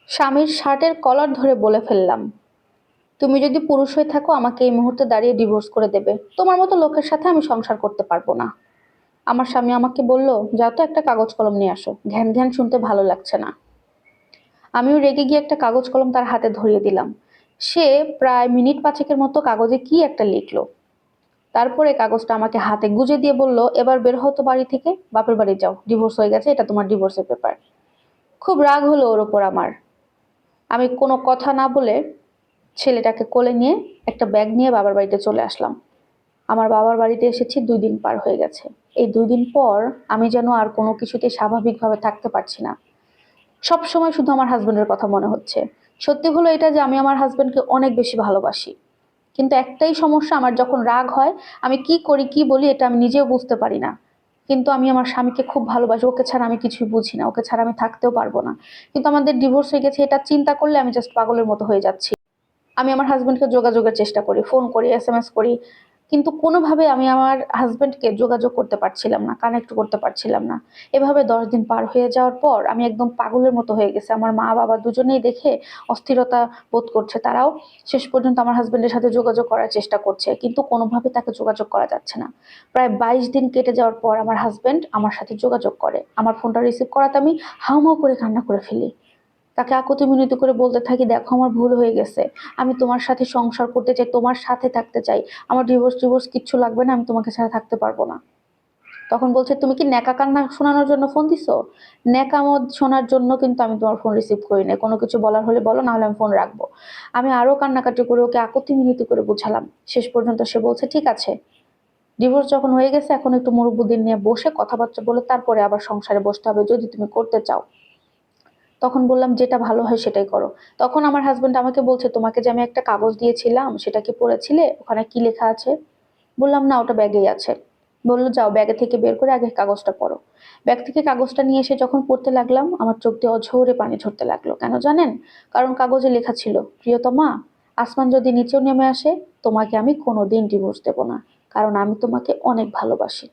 স্বামীর শার্টের কলার ধরে বলে ফেললাম, তুমি যদি পুরুষ হয়ে থাকো আমাকে এই মুহূর্তে দাঁড়িয়ে ডিভোর্স করে দেবে। তোমার মতো লোকের সাথে আমি সংসার করতে পারবো না। আমার স্বামী আমাকে বলল, যাও তো একটা কাগজ কলম নিয়ে আসো, ঘ্যান ঘ্যান শুনতে ভালো লাগছে না। আমিও রেগে গিয়ে একটা কাগজ কলম তার হাতে ধরিয়ে দিলাম। সে প্রায় মিনিট পাঁচেকের মতো কাগজে কি একটা লিখলো। তারপরে কাগজটা আমাকে হাতে গুজে দিয়ে বলল, এবার বের হও তো বাড়ি থেকে, বাপের বাড়ি যাও, ডিভোর্স হয়ে গেছে, এটা তোমার ডিভোর্সের পেপার। খুব রাগ হলো ওর ওপর আমার। আমি কোনো কথা না বলে ছেলেটাকে কোলে নিয়ে একটা ব্যাগ নিয়ে বাবার বাড়িতে চলে আসলাম। আমার বাবার বাড়িতে এসেছি 2 দিন পার হয়ে গেছে। এই 2 দিন পর আমি যেন আর কোনো কিছুতে স্বাভাবিকভাবে থাকতে পারছি না। সব সময় শুধু আমার হাজবেন্ডের কথা মনে হচ্ছে। সত্যি হলো এটা যে আমি আমার হাজবেন্ডকে অনেক বেশি ভালোবাসি, কিন্তু একটাই সমস্যা, আমার যখন রাগ হয় আমি কি করি কি বলি এটা আমি নিজেও বুঝতে পারি না। কিন্তু আমি আমার স্বামীকে খুব ভালোবাসি, ওকে ছাড়া আমি কিছুই বুঝি না, ওকে ছাড়া আমি থাকতেও পারবো না। কিন্তু আমাদের ডিভোর্স হয়ে গেছে, এটা চিন্তা করলে আমি জাস্ট পাগলের মতো হয়ে যাচ্ছি। আমি আমার হাজবেন্ডকে যোগাযোগের চেষ্টা করি, ফোন করি, এসএমএস করি, কিন্তু কোনোভাবে আমি আমার হাজবেন্ডকে যোগাযোগ করতে পারছিলাম না, কানেক্ট করতে পারছিলাম না। এভাবে 10 দিন পার হয়ে যাওয়ার পর আমি একদম পাগলের মতো হয়ে গেছে। আমার মা বাবা দুজনেই দেখে অস্থিরতা বোধ করছে। তারাও শেষ পর্যন্ত আমার হাজবেন্ডের সাথে যোগাযোগ করার চেষ্টা করছে, কিন্তু কোনোভাবে তাকে যোগাযোগ করা যাচ্ছে না। প্রায় 22 দিন কেটে যাওয়ার পর আমার হাজবেন্ড আমার সাথে যোগাযোগ করে। আমার ফোনটা রিসিভ করাতে আমি হাউমাউ করে কান্না করে ফেলি। তাকে আকুতি মিনতি করে বলতে থাকি, দেখো আমার ভুল হয়ে গেছে, আমি তোমার সাথে সংসার করতে চাই, তোমার সাথে থাকতে চাই, আমার ডিভোর্স টিভোর্স কিচ্ছু লাগবে না, আমি তোমাকে ছাড়া থাকতে পারবো না। তখন বলছে, তুমি কি ন্যাকা কান্না শোনানোর জন্য ফোন দিছো? ন্যাকামত শোনার জন্য কিন্তু আমি তোমার ফোন রিসিভ করি না, কোনো কিছু বলার হলে বলো, না হলে আমি ফোন রাখবো। আমি আরো কান্নাকাটি করে ওকে আকুতি মিনতি করে বুঝালাম। শেষ পর্যন্ত সে বলছে, ঠিক আছে, ডিভোর্স যখন হয়ে গেছে এখন একটু মুরব্বুদের নিয়ে বসে কথাবার্তা বলে তারপরে আবার সংসারে বসতে হবে যদি তুমি করতে চাও। তখন বললাম, যেটা ভালো হয় সেটাই করো। তখন আমার হাজবেন্ড আমাকে বলছে, তোমাকে যে আমি একটা কাগজ দিয়েছিলাম সেটা কি পড়েছিলে? ওখানে কি লেখা আছে? বললাম, না, ওটা ব্যাগেই আছে। বললো, যাও ব্যাগে থেকে বের করে আগে কাগজটা পড়ো। ব্যাগ থেকে কাগজটা নিয়ে এসে যখন পড়তে লাগলাম, আমার চোখ দিয়ে অঝরে পানি ঝরতে লাগলো। কেন জানেন? কারণ কাগজে লেখা ছিল, প্রিয়তমা, আসমান যদি নিচেও নেমে আসে তোমাকে আমি কোনোদিন ডিভোর্স দেব না, কারণ আমি তোমাকে অনেক ভালোবাসি।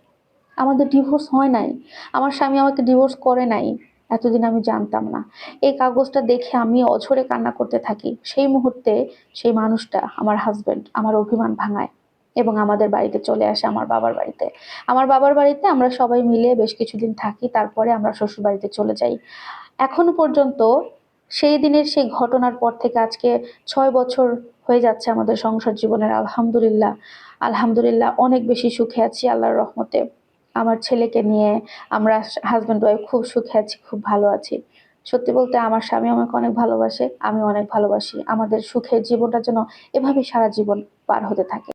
আমাদের ডিভোর্স হয় নাই, আমার স্বামী আমাকে ডিভোর্স করে নাই। এতদিন আমি জানতাম না। এই কাগজটা দেখে আমি অঝরে কান্না করতে থাকি। সেই মুহূর্তে সেই মানুষটা, আমার হাজবেন্ড, আমার অভিমান ভাঙায় এবং আমাদের বাড়িতে চলে আসে, আমার বাবার বাড়িতে। আমার বাবার বাড়িতে আমরা সবাই মিলে বেশ কিছুদিন থাকি, তারপরে আমরা শ্বশুর বাড়িতে চলে যাই। এখনো পর্যন্ত সেই দিনের সেই ঘটনার পর থেকে আজকে 6 বছর হয়ে যাচ্ছে আমাদের সংসার জীবনের। আলহামদুলিল্লাহ, আলহামদুলিল্লাহ অনেক বেশি সুখে আছি আল্লাহর রহমতে। আমার ছেলেকে নিয়ে আমরা হাজব্যান্ড ওয়াইফ খুব সুখে আছি, খুব ভালো আছি। সত্যি বলতে আমার স্বামী আমাকে অনেক ভালোবাসে, আমি অনেক ভালোবাসি। আমাদের সুখের জীবনটা যেন এভাবে সারা জীবন পার হতে থাকে।